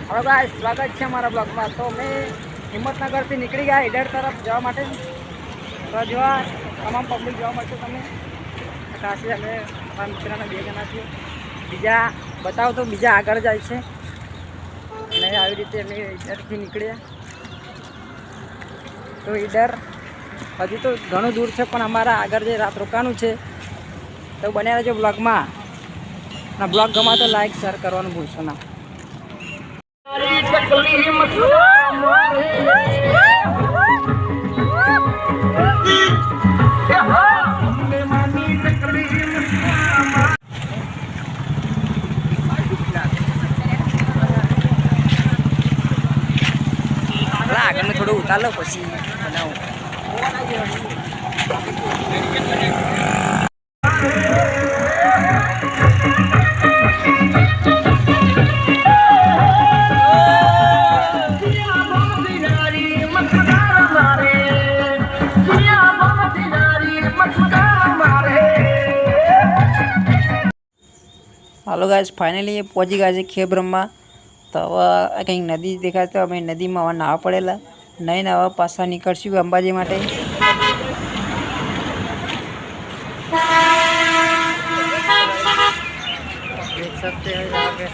Hello guys, स्वागत है हमारा ब्लॉग में। तो मैं हिम्मतनगर से निकली गया ईडर तरफ जवा माटे। तो जो तमाम पब्लिक जवा मळशे तमे खासी अमे मारा मित्रना बे जना छे। बीजा बताओ तो बीजा आगळ जाय छे અને આવી રીતે અમે ઈડરથી નીકળ્યા। તો ઈડર હજી તો ઘણું દૂર છે, પણ અમારા આગળ જે રાત રોકાવાનું છે તો બન્યા રહેજો બ્લોગમાં। અને બ્લોગ ગમા તો લાઈક શેર કરવાનું ભૂલશો ના। આગળ થોડું ઉતાર લો પછી બનાવું। हेलो गाइस, फाइनली ये पहुंची गया है खेब्रह्मा। तो हवा कहीं नदी देखा तो अमे नदी में हवा नहावा पड़ेला। नहीं नहावा पासा निकलशू अंबाजी माटे। देख सकते हैं यहाँ पे